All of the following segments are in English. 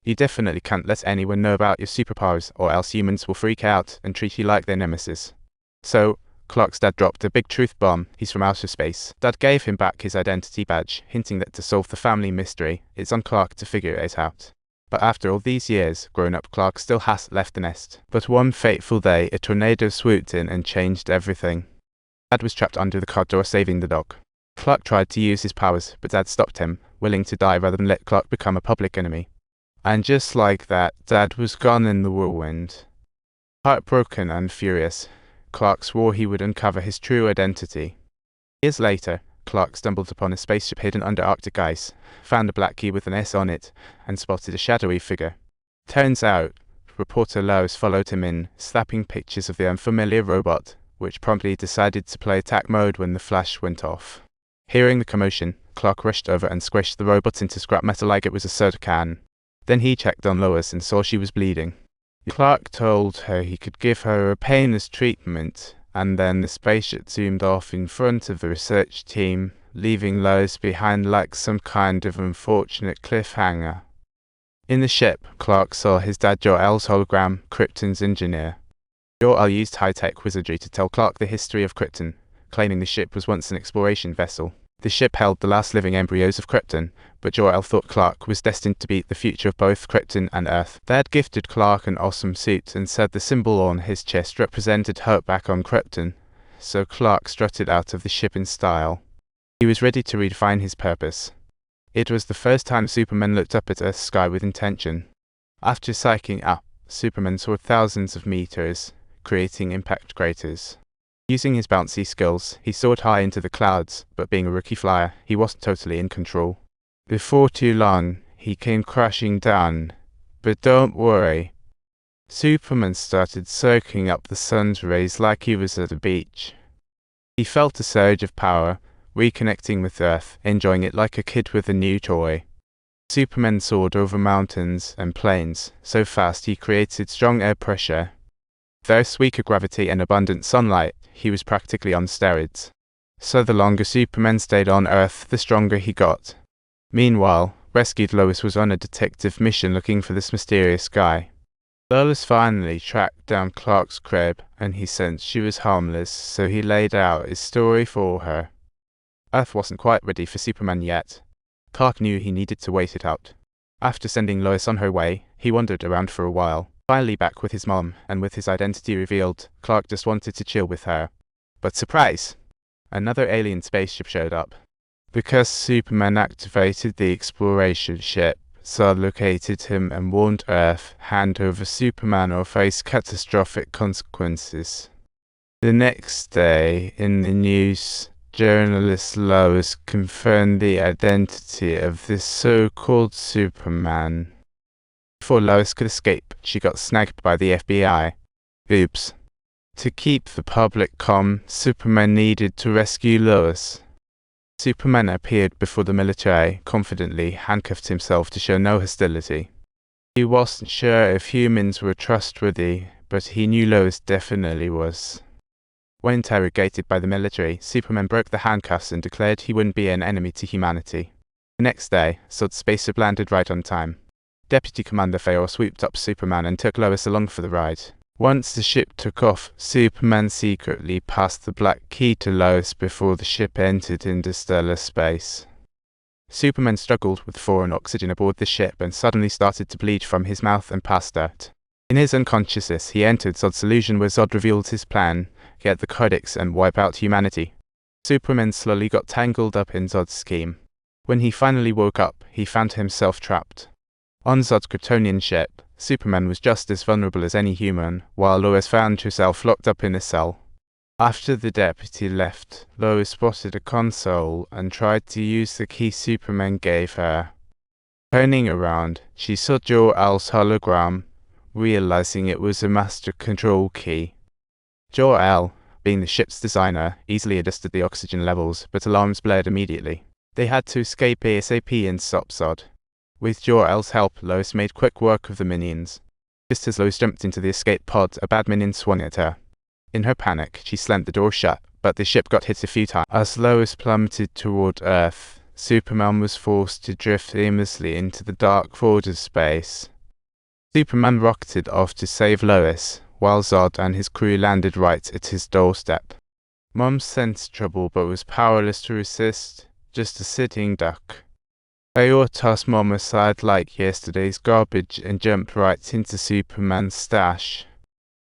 You definitely can't let anyone know about your superpowers, or else humans will freak out and treat you like their nemesis. So, Clark's dad dropped a big truth bomb. He's from outer space. Dad gave him back his identity badge, hinting that to solve the family mystery, it's on Clark to figure it out. But after all these years, grown-up Clark still has left the nest. But one fateful day, a tornado swooped in and changed everything. Dad was trapped under the car door, saving the dog. Clark tried to use his powers, but Dad stopped him, willing to die rather than let Clark become a public enemy. And just like that, Dad was gone in the whirlwind. Heartbroken and furious, Clark swore he would uncover his true identity. Years later, Clark stumbled upon a spaceship hidden under Arctic ice, found a black key with an S on it, and spotted a shadowy figure. Turns out, reporter Lois followed him in, snapping pictures of the unfamiliar robot, which promptly decided to play attack mode when the flash went off. Hearing the commotion, Clark rushed over and squished the robot into scrap metal like it was a soda can. Then he checked on Lois and saw she was bleeding. Clark told her he could give her a painless treatment, and then the spaceship zoomed off in front of the research team, leaving Lois behind like some kind of unfortunate cliffhanger. In the ship, Clark saw his dad Jor-El's hologram, Krypton's engineer. Jor-El used high-tech wizardry to tell Clark the history of Krypton, claiming the ship was once an exploration vessel. The ship held the last living embryos of Krypton, but Jor-El thought Clark was destined to be the future of both Krypton and Earth. They had gifted Clark an awesome suit and said the symbol on his chest represented hope back on Krypton, so Clark strutted out of the ship in style. He was ready to redefine his purpose. It was the first time Superman looked up at Earth's sky with intention. After psyching up, Superman soared thousands of meters, creating impact craters. Using his bouncy skills, he soared high into the clouds, but being a rookie flyer, he wasn't totally in control. Before too long, he came crashing down. But don't worry. Superman started soaking up the sun's rays like he was at a beach. He felt a surge of power, reconnecting with Earth, enjoying it like a kid with a new toy. Superman soared over mountains and plains, so fast he created strong air pressure. Thus weaker gravity and abundant sunlight, he was practically on steroids. So the longer Superman stayed on Earth, the stronger he got. Meanwhile, rescued Lois was on a detective mission looking for this mysterious guy. Lois finally tracked down Clark's crib, and he sensed she was harmless, so he laid out his story for her. Earth wasn't quite ready for Superman yet. Clark knew he needed to wait it out. After sending Lois on her way, he wandered around for a while. Finally back with his mom, and with his identity revealed, Clark just wanted to chill with her. But surprise! Another alien spaceship showed up. Because Superman activated the exploration ship, Zod located him and warned Earth, hand over Superman or face catastrophic consequences. The next day, in the news, journalist Lois confirmed the identity of this so-called Superman. Before Lois could escape, she got snagged by the FBI. Oops. To keep the public calm, Superman needed to rescue Lois. Superman appeared before the military, confidently handcuffed himself to show no hostility. He wasn't sure if humans were trustworthy, but he knew Lois definitely was. When interrogated by the military, Superman broke the handcuffs and declared he wouldn't be an enemy to humanity. The next day, Zod's spaceship landed right on time. Deputy Commander Feor swooped up Superman and took Lois along for the ride. Once the ship took off, Superman secretly passed the black key to Lois before the ship entered interstellar space. Superman struggled with foreign oxygen aboard the ship and suddenly started to bleed from his mouth and passed out. In his unconsciousness, he entered Zod's illusion where Zod revealed his plan, get the codex and wipe out humanity. Superman slowly got tangled up in Zod's scheme. When he finally woke up, he found himself trapped. On Zod's Kryptonian ship, Superman was just as vulnerable as any human, while Lois found herself locked up in a cell. After the deputy left, Lois spotted a console and tried to use the key Superman gave her. Turning around, she saw Jor-El's hologram, realizing it was a master control key. Jor-El, being the ship's designer, easily adjusted the oxygen levels, but alarms blared immediately. They had to escape ASAP and stop Zod. With Jor-El's help, Lois made quick work of the minions. Just as Lois jumped into the escape pod, a bad minion swung at her. In her panic, she slammed the door shut, but the ship got hit a few times. As Lois plummeted toward Earth, Superman was forced to drift aimlessly into the dark void of space. Superman rocketed off to save Lois, while Zod and his crew landed right at his doorstep. Mom sensed trouble but was powerless to resist, just a sitting duck. Eeyore tossed Mom aside like yesterday's garbage and jumped right into Superman's stash.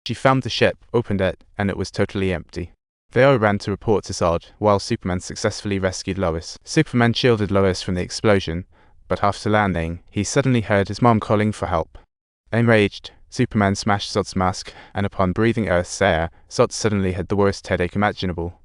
She found the ship, opened it, and it was totally empty. They all ran to report to Zod, while Superman successfully rescued Lois. Superman shielded Lois from the explosion, but after landing, he suddenly heard his mom calling for help. Enraged, Superman smashed Zod's mask, and upon breathing Earth's air, Zod suddenly had the worst headache imaginable.